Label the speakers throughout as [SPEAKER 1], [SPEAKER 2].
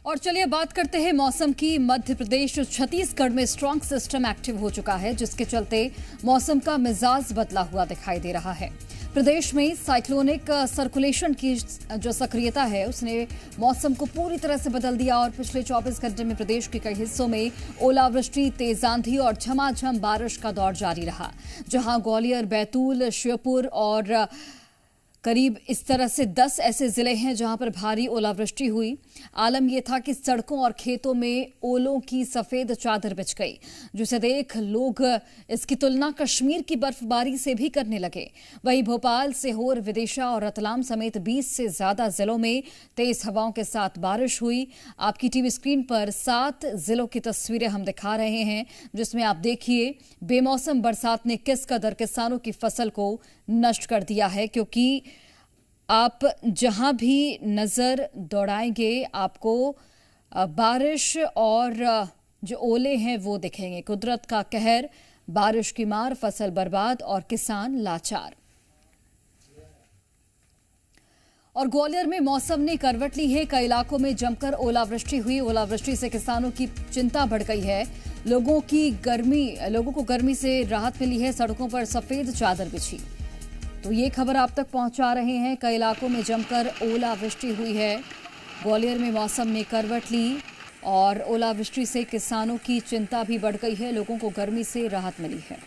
[SPEAKER 1] और चलिए बात करते हैं मौसम की। मध्य प्रदेश छत्तीसगढ़ में स्ट्रांग सिस्टम एक्टिव हो चुका है, जिसके चलते मौसम का मिजाज बदला हुआ दिखाई दे रहा है। प्रदेश में साइक्लोनिक सर्कुलेशन की जो सक्रियता है उसने मौसम को पूरी तरह से बदल दिया और पिछले 24 घंटे में प्रदेश के कई हिस्सों में ओलावृष्टि, तेज आंधी और झमाझम बारिश का दौर जारी रहा। जहां ग्वालियर, बैतूल, श्योपुर और करीब इस तरह से 10 ऐसे जिले हैं जहां पर भारी ओलावृष्टि हुई। आलम यह था कि सड़कों और खेतों में ओलों की सफेद चादर बिछ गई, जिसे देख लोग इसकी तुलना कश्मीर की बर्फबारी से भी करने लगे। वहीं भोपाल, सीहोर, विदिशा और रतलाम समेत 20 से ज्यादा जिलों में तेज हवाओं के साथ बारिश हुई। आपकी टीवी स्क्रीन पर 7 जिलों की तस्वीरें हम दिखा रहे हैं, जिसमें आप देखिए बेमौसम बरसात ने किस कदर किसानों की फसल को नष्ट कर दिया है। क्योंकि आप जहां भी नजर दौड़ाएंगे आपको बारिश और जो ओले हैं वो दिखेंगे। कुदरत का कहर, बारिश की मार, फसल बर्बाद और किसान लाचार। और ग्वालियर में मौसम ने करवट ली है। कई इलाकों में जमकर ओलावृष्टि हुई। ओलावृष्टि से किसानों की चिंता बढ़ गई है। लोगों को गर्मी से राहत मिली है। सड़कों पर सफेद चादर बिछी। तो ये खबर आप तक पहुंचा रहे हैं। कई इलाकों में जमकर ओलावृष्टि हुई है। ग्वालियर में मौसम ने करवट ली और ओलावृष्टि से किसानों की चिंता भी बढ़ गई है। लोगों को गर्मी से राहत मिली है।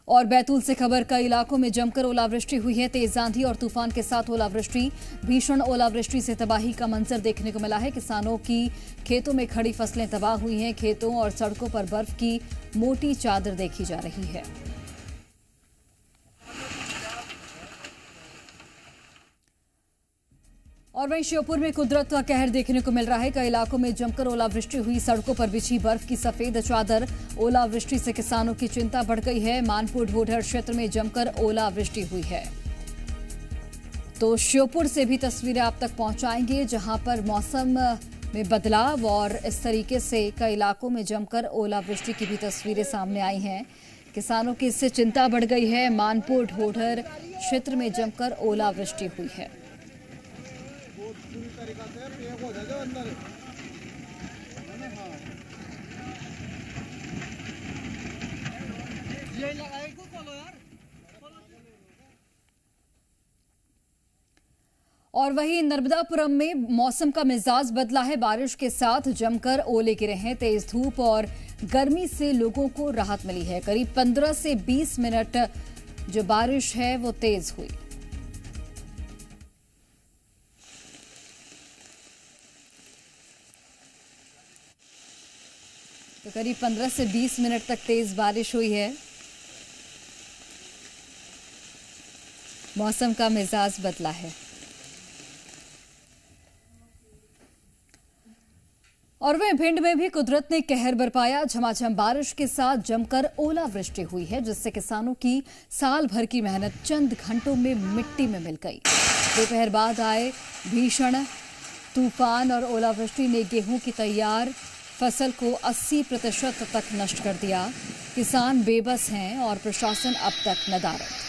[SPEAKER 1] और बैतूल से खबर, कई इलाकों में जमकर ओलावृष्टि हुई है। तेज आंधी और तूफान के साथ ओलावृष्टि। भीषण ओलावृष्टि से तबाही का मंजर देखने को मिला है। किसानों की खेतों में खड़ी फसलें तबाह हुई हैं। खेतों और सड़कों पर बर्फ की मोटी चादर देखी जा रही है। और वहीं श्योपुर में कुदरत का कहर देखने को मिल रहा है। कई इलाकों में जमकर ओलावृष्टि हुई। सड़कों पर बिछी बर्फ की सफेद चादर। ओलावृष्टि से किसानों की चिंता बढ़ गई है। मानपुर ढोढर क्षेत्र में जमकर ओलावृष्टि हुई है। तो श्योपुर से भी तस्वीरें आप तक पहुंचाएंगे, जहां पर मौसम में बदलाव और इस तरीके से कई इलाकों में जमकर ओलावृष्टि की भी तस्वीरें सामने आई हैं। किसानों की इससे चिंता बढ़ गई है। मानपुर ढोढर क्षेत्र में जमकर ओलावृष्टि हुई है। और वहीं नर्मदापुरम में मौसम का मिजाज बदला है। बारिश के साथ जमकर ओले गिरे हैं। तेज धूप और गर्मी से लोगों को राहत मिली है। करीब 15 से 20 मिनट जो बारिश है वो तेज हुई। तो करीब 15 से 20 मिनट तक तेज बारिश हुई है। मौसम का मिजाज बदला है। और वहीं भिंड में भी कुदरत ने कहर बरपाया। झमाझम बारिश के साथ जमकर ओलावृष्टि हुई है, जिससे किसानों की साल भर की मेहनत चंद घंटों में मिट्टी में मिल गई। दोपहर बाद आए भीषण तूफान और ओलावृष्टि ने गेहूं की तैयार फसल को 80% तक नष्ट कर दिया। किसान बेबस हैं और प्रशासन अब तक नदारद।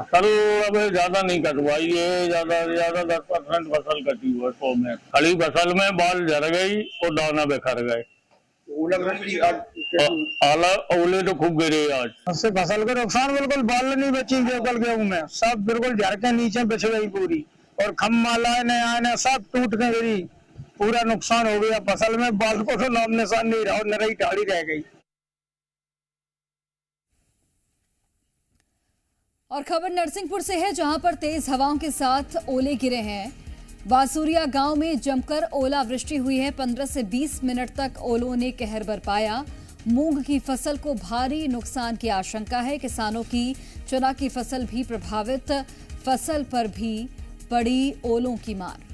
[SPEAKER 2] फसल अब ज्यादा नहीं कटवाई है। ज्यादा से ज्यादा 10% फसल कटी हुई है। 100 में खड़ी फसल में बाल झड़ गई और दाना बिखर गए। ओले तो खूब गिरे आज।
[SPEAKER 3] उससे फसल को नुकसान, बिल्कुल बाल नहीं बची गेहूं में। सब बिल्कुल झड़ के नीचे बिछ गई पूरी, और खम्मालाए ने सब टूट के गिरी। पूरा नुकसान हो गया फसल में। बाल को तो नाम निशान नहीं रहा और नरई ठाड़ी रह गई।
[SPEAKER 1] और खबर नरसिंहपुर से है, जहां पर तेज हवाओं के साथ ओले गिरे हैं। बासुरिया गांव में जमकर ओलावृष्टि हुई है। 15 से 20 मिनट तक ओलों ने कहर बरपाया। मूंग की फसल को भारी नुकसान की आशंका है। किसानों की चना की फसल भी प्रभावित। फसल पर भी पड़ी ओलों की मार।